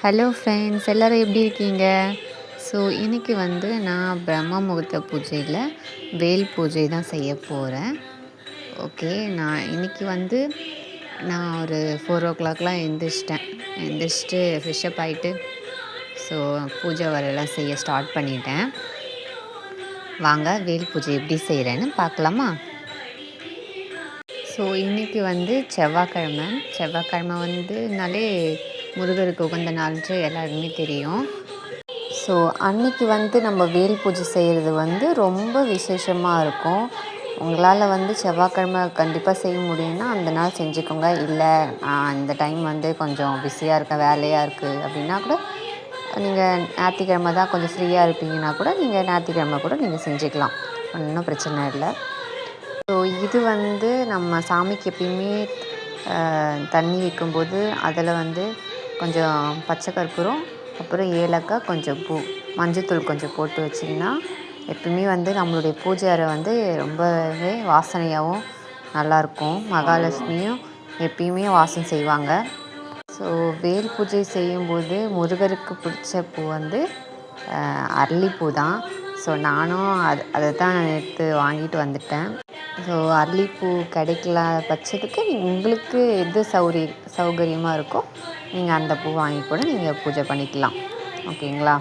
Hello friends, எல்லோரும் எப்படி இருக்கீங்க? ஸோ இன்றைக்கி வந்து நான் பிரம்ம முகூர்த்த பூஜையில் வேல் பூஜை தான் செய்ய போகிறேன். ஓகே, நான் இன்றைக்கி வந்து நான் ஒரு 4 o'clockலாம் எந்திரிச்சிட்டு ஃப்ரெஷ்அப் ஆகிட்டு ஸோ பூஜை வேலையெல்லாம் செய்ய ஸ்டார்ட் பண்ணிட்டேன். வாங்க வேல் பூஜை எப்படி செய்கிறேன்னு பார்க்கலாமா? ஸோ இன்றைக்கி வந்து செவ்வாய்க்கிழமை வந்துனாலே முருகருக்கு உகந்த நாள்ன்று எல்லாருக்குமே தெரியும். ஸோ அன்றைக்கி வந்து நம்ம வேல் பூஜை செய்கிறது வந்து ரொம்ப விசேஷமாக இருக்கும். உங்களால் வந்து செவ்வாய்க்கிழமை கண்டிப்பாக செய்ய முடியும்னா அந்த நாள் செஞ்சுக்கோங்க. இல்லை இந்த டைம் வந்து கொஞ்சம் பிஸியாக இருக்கேன், வேலையாக இருக்குது அப்படின்னா கூட நீங்கள் ஞாயிற்றுக்கிழமை தான் கொஞ்சம் ஃப்ரீயாக இருப்பீங்கன்னா கூட நீங்கள் ஞாயிற்றுக்கிழமை கூட நீங்கள் செஞ்சுக்கலாம், ஒன்றும் பிரச்சனை இல்லை. ஸோ இது வந்து நம்ம சாமிக்கு எப்பயுமே தண்ணி வைக்கும்போது அதில் வந்து கொஞ்சம் பச்சை கற்பூரம், அப்புறம் ஏலக்காய், கொஞ்சம் பூ, மஞ்சத்தூள் கொஞ்சம் போட்டு வச்சிங்கன்னா எப்பயுமே வந்து நம்மளுடைய பூஜை அறை வந்து ரொம்பவே வாசனையாகவும் நல்லாயிருக்கும். மகாலட்சுமியும் எப்பயுமே வாசம் செய்வாங்க. ஸோ வேல் பூஜை செய்யும்போது முருகருக்கு பிடிச்ச பூ வந்து அரளிப்பூ தான். ஸோ நானும் அதை தான் எடுத்து வாங்கிட்டு வந்துட்டேன். ஸோ அரளிப்பூ கிடைக்கல பட்சத்துக்கு உங்களுக்கு எது சௌகரியமாக இருக்கோ நீங்கள் அந்த பூ வாங்கி கூட நீங்கள் பூஜை பண்ணிக்கலாம். ஓகேங்களா?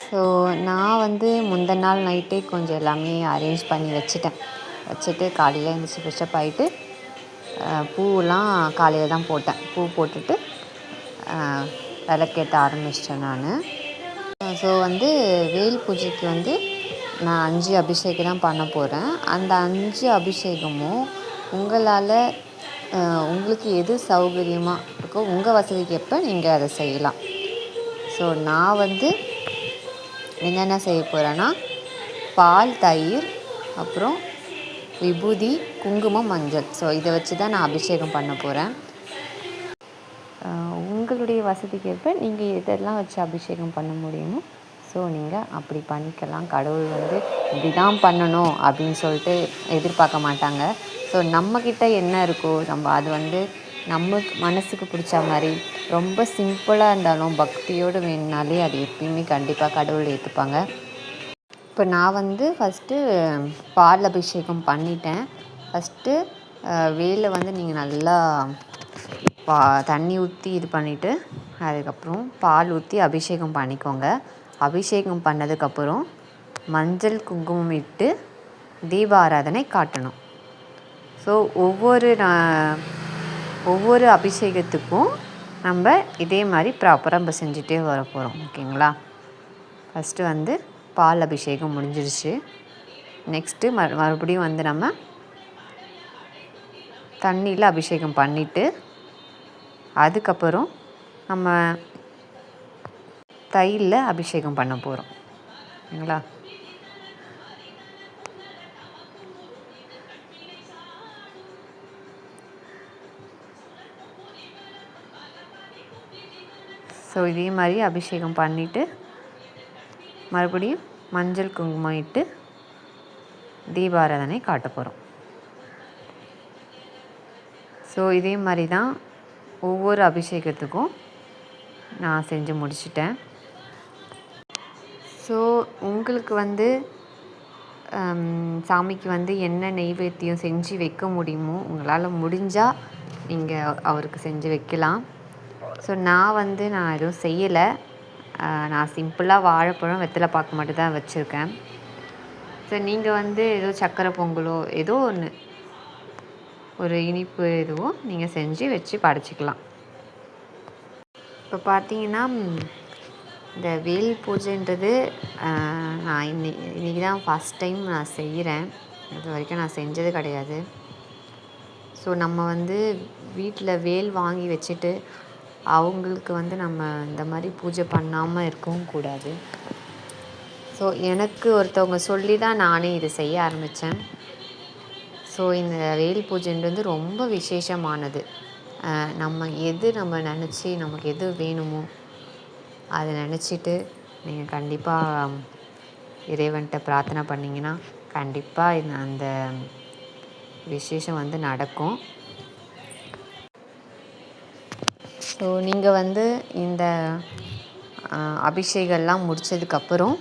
ஸோ நான் வந்து முந்தின நாள் நைட்டே கொஞ்சம் எல்லாமே அரேஞ்ச் பண்ணி வச்சுட்டு காலையில் எழுந்திரிச்சி ஃப்ரெஷ்அப் ஆகிட்டு பூவெலாம் காலையில் தான் போட்டேன். பூ போட்டுட்டு விளக்கேற்ற ஆரம்பிச்சிட்டேன் நான். ஸோ வந்து வேல் பூஜைக்கு வந்து நான் 5 அபிஷேகம் தான் பண்ண போகிறேன். அந்த 5 அபிஷேகமும் உங்களால் உங்களுக்கு எது சௌகரியமாக இருக்கோ உங்கள் வசதிக்கு ஏற்ப நீங்கள் அதை செய்யலாம். ஸோ நான் வந்து என்னென்ன செய்ய போகிறேன்னா பால், தயிர், அப்புறம் விபூதி, குங்குமம், மஞ்சள். ஸோ இதை வச்சு தான் நான் அபிஷேகம் பண்ண போகிறேன். உங்களுடைய வசதிக்கு ஏற்ப நீங்கள் எதெல்லாம் வச்சு அபிஷேகம் பண்ண முடியுமோ ஸோ நீங்கள் அப்படி பண்ணிக்கலாம். கடவுள் வந்து இப்படி தான் பண்ணணும் அப்படின்னு சொல்லிட்டு எதிர்பார்க்க மாட்டாங்க. ஸோ நம்மக்கிட்ட என்ன இருக்கோ நம்ம அது வந்து நமக்கு மனசுக்கு பிடிச்ச மாதிரி ரொம்ப சிம்பிளாக இருந்தாலும் பக்தியோடு வேணுனாலே அது எப்பயுமே கண்டிப்பாக கடவுள் ஏற்றுப்பாங்க. இப்போ நான் வந்து ஃபஸ்ட்டு பால் அபிஷேகம் பண்ணிட்டேன். ஃபஸ்ட்டு வேலை வந்து நீங்கள் நல்லா தண்ணி ஊற்றி இது பண்ணிவிட்டு அதுக்கப்புறம் பால் ஊற்றி அபிஷேகம் பண்ணிக்கோங்க. அபிஷேகம் பண்ணதுக்கப்புறம் மஞ்சள், குங்குமம் இட்டு தீபாராதனை காட்டணும். ஸோ ஒவ்வொரு அபிஷேகத்துக்கும் நம்ம இதே மாதிரி ப்ராப்பராக நம்ம செஞ்சுட்டே வர போகிறோம். ஓகேங்களா? ஃபஸ்ட்டு வந்து பால் அபிஷேகம் முடிஞ்சிருச்சு. நெக்ஸ்ட்டு மறுபடியும் வந்து நம்ம தண்ணியில் அபிஷேகம் பண்ணிவிட்டு அதுக்கப்புறம் நம்ம தயிரில் அபிஷேகம் பண்ண போகிறோம். ஓகேங்களா? ஸோ இதே மாதிரி அபிஷேகம் பண்ணிவிட்டு மறுபடியும் மஞ்சள், குங்குமம் இட்டு தீபாராதனை காட்ட போகிறோம். ஸோ இதே மாதிரி தான் ஒவ்வொரு அபிஷேகத்துக்கும் நான் செஞ்சு முடிச்சிட்டேன். ஸோ உங்களுக்கு வந்து சாமிக்கு வந்து என்ன நெய்வேத்தியம் செஞ்சு வைக்க முடியுமோ உங்களால் முடிஞ்சால் நீங்கள் அவருக்கு செஞ்சு வைக்கலாம். ஸோ நான் எதுவும் செய்யலை. நான் சிம்பிளாக வாழைப்பழம், வெத்தலை பாக்கு மட்டும் தான் வச்சுருக்கேன். ஸோ நீங்கள் வந்து ஏதோ சக்கரை பொங்கலோ ஏதோ ஒன்று ஒரு இனிப்பு எதுவோ நீங்கள் செஞ்சு வச்சு படைச்சிக்கலாம். இப்போ பார்த்தீங்கன்னா இந்த வேல் பூஜைன்றது நான் இன்றைக்கி தான் ஃபஸ்ட் டைம் நான் செய்கிறேன். இது வரைக்கும் நான் செஞ்சது கிடையாது. ஸோ நம்ம வந்து வீட்டில் வேல் வாங்கி வச்சுட்டு அவங்களுக்கு வந்து நம்ம இந்த மாதிரி பூஜை பண்ணாமல் இருக்கவும் கூடாது. ஸோ எனக்கு ஒருத்தவங்க சொல்லி தான் நானே இதை செய்ய ஆரம்பித்தேன். ஸோ இந்த வேல் பூஜைன்றது ரொம்ப விசேஷமானது. நம்ம நினச்சி நமக்கு எது வேணுமோ அதை நினச்சிட்டு நீங்கள் கண்டிப்பாக இறைவன்கிட்ட பிரார்த்தனை பண்ணிங்கன்னா கண்டிப்பாக அந்த விசேஷம் வந்து நடக்கும். ஸோ நீங்கள் வந்து இந்த அபிஷேகம்லாம் முடித்ததுக்கப்புறம்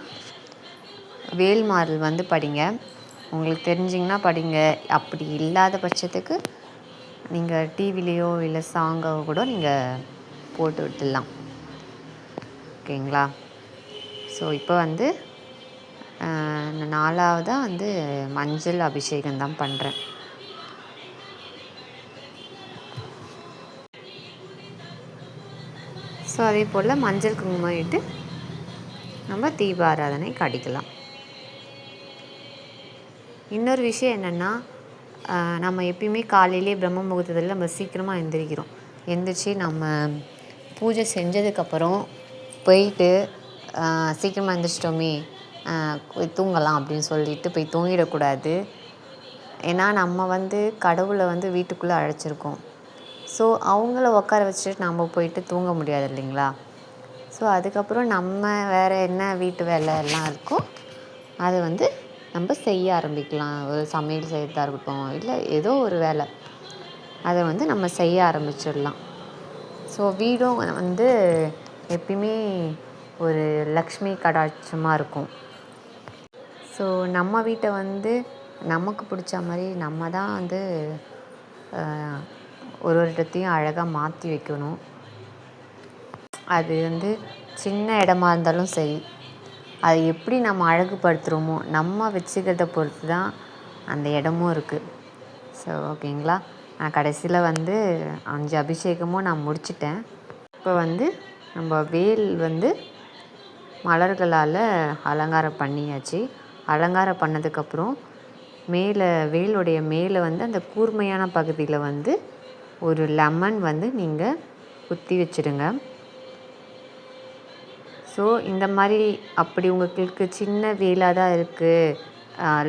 வேல்மாறல் வந்து படிங்க. உங்களுக்கு தெரிஞ்சிங்கன்னா படிங்க. அப்படி இல்லாத பட்சத்துக்கு நீங்கள் டிவிலேயோ இல்லை சாங்கோ கூட நீங்கள் போட்டு விட்டுடலாம். ஓகேங்களா? ஸோ இப்போ வந்து 4வதாக வந்து மஞ்சள் அபிஷேகம் தான் பண்ணுறேன். ஸோ அதே போல் மஞ்சள் குங்குமம் இட்டு நம்ம தீபாராதனை காட்டிக்கலாம். இன்னொரு விஷயம் என்னென்னா, நம்ம எப்பயுமே காலையிலே பிரம்ம முகூர்த்தத்தில் நம்ம சீக்கிரமாக எழுந்திரிக்கிறோம். எழுந்திரிச்சி நம்ம பூஜை செஞ்சதுக்கப்புறம் போயிட்டு சீக்கிரமாக எழுந்திரிச்சிட்டோமே தூங்கலாம் அப்படின்னு சொல்லிட்டு போய் தூங்கிடக்கூடாது. ஏன்னா நம்ம வந்து கடவுளை வந்து வீட்டுக்குள்ளே அழைச்சிருக்கோம். ஸோ அவங்கள உட்கார வச்சுட்டு நம்ம போயிட்டு தூங்க முடியாது இல்லைங்களா? ஸோ அதுக்கப்புறம் நம்ம வேறு என்ன வீட்டு வேலை எல்லாம் இருக்கோ அதை வந்து நம்ம செய்ய ஆரம்பிக்கலாம். ஒரு சமையல் செய்யறதா இருக்கட்டும், இல்லை ஏதோ ஒரு வேலை அதை வந்து நம்ம செய்ய ஆரம்பிச்சிடலாம். ஸோ வீடும் வந்து எப்பயுமே ஒரு லக்ஷ்மி கடாட்சமாக இருக்கும். ஸோ நம்ம வீட்டை வந்து நமக்கு பிடிச்ச மாதிரி நம்ம தான் வந்து ஒரு இடத்தையும் அழகாக மாற்றி வைக்கணும். அது வந்து சின்ன இடமா இருந்தாலும் சரி, அதை எப்படி நம்ம அழகுபடுத்துகிறோமோ நம்ம வச்சுக்கிறத பொறுத்து தான் அந்த இடமும் இருக்குது. ஸோ ஓகேங்களா? நான் கடைசியில் வந்து 5 அபிஷேகமும் நான் முடிச்சிட்டேன். இப்போ வந்து நம்ம வேல் வந்து மலர்களால் அலங்காரம் பண்ணியாச்சு. அலங்காரம் பண்ணதுக்கப்புறம் மேலே வேலுடைய மேலே வந்து அந்த கூர்மையான பகுதியில் வந்து ஒரு லெமன் வந்து நீங்கள் குத்தி வச்சுடுங்க. ஸோ இந்த மாதிரி அப்படி உங்களுக்கு சின்ன வேலாக தான் இருக்குது,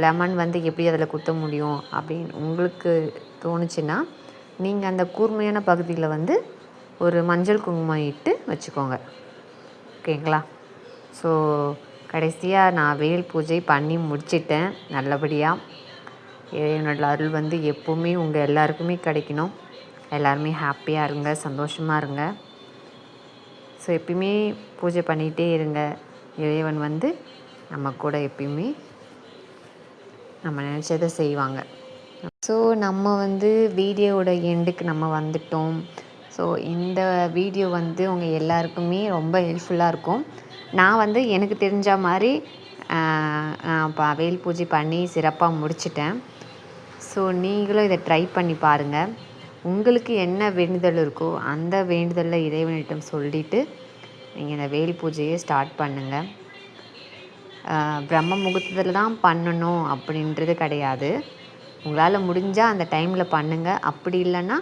லெமன் வந்து எப்படி அதில் குத்த முடியும் அப்படின்னு உங்களுக்கு தோணுச்சுன்னா நீங்கள் அந்த கூர்மையான பகுதியில் வந்து ஒரு மஞ்சள் குங்குமம் இட்டு வச்சுக்கோங்க. ஓகேங்களா? ஸோ கடைசியாக நான் வேல் பூஜை பண்ணி முடிச்சிட்டேன் நல்லபடியாக. இறைவனோட அருள் வந்து எப்போவுமே உங்கள் எல்லாருக்குமே கிடைக்கணும். எல்லாருமே ஹாப்பியாக இருங்க, சந்தோஷமாக இருங்க. ஸோ எப்பயுமே பூஜை பண்ணிகிட்டே இருங்க. இறைவன் வந்து நம்ம கூட எப்பயுமே நம்ம நினச்சதை செய்வாங்க. ஸோ நம்ம வந்து வீடியோவோட எண்டுக்கு நம்ம வந்துட்டோம். ஸோ இந்த வீடியோ வந்து உங்கள் எல்லாருக்குமே ரொம்ப ஹெல்ப்ஃபுல்லாக இருக்கும். நான் வந்து எனக்கு தெரிஞ்ச மாதிரி வேல் பூஜை பண்ணி சிறப்பாக முடிச்சிட்டேன். ஸோ நீங்களும் இதை ட்ரை பண்ணி பாருங்கள். உங்களுக்கு என்ன வேண்டுதல் இருக்கோ அந்த வேண்டுதலில் இறைவனிடம் சொல்லிவிட்டு நீங்கள் இந்த வேல் பூஜையை ஸ்டார்ட் பண்ணுங்கள். பிரம்ம முகூர்த்தத்தில் தான் பண்ணணும் அப்படின்றது கிடையாது. உங்களால் முடிஞ்சால் அந்த டைமில் பண்ணுங்கள். அப்படி இல்லைன்னா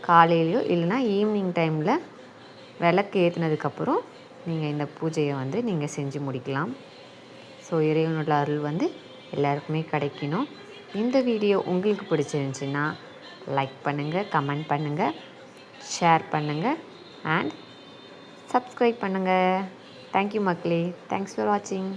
காலையிலையோ இல்லைன்னா ஈவினிங் டைமில் விளக்கு ஏற்றினதுக்கப்புறம் நீங்கள் இந்த பூஜையை வந்து நீங்கள் செஞ்சு முடிக்கலாம். ஸோ இறைவனோட அருள் வந்து எல்லாருக்குமே கிடைக்கணும். இந்த வீடியோ உங்களுக்கு பிடிச்சிருந்துச்சின்னா லைக் பண்ணுங்கள், கமெண்ட் பண்ணுங்கள், ஷேர் பண்ணுங்கள் அண்ட் சப்ஸ்கிரைப் பண்ணுங்கள். தேங்க்யூ மக்களே. தேங்க்ஸ் ஃபார் வாட்சிங்.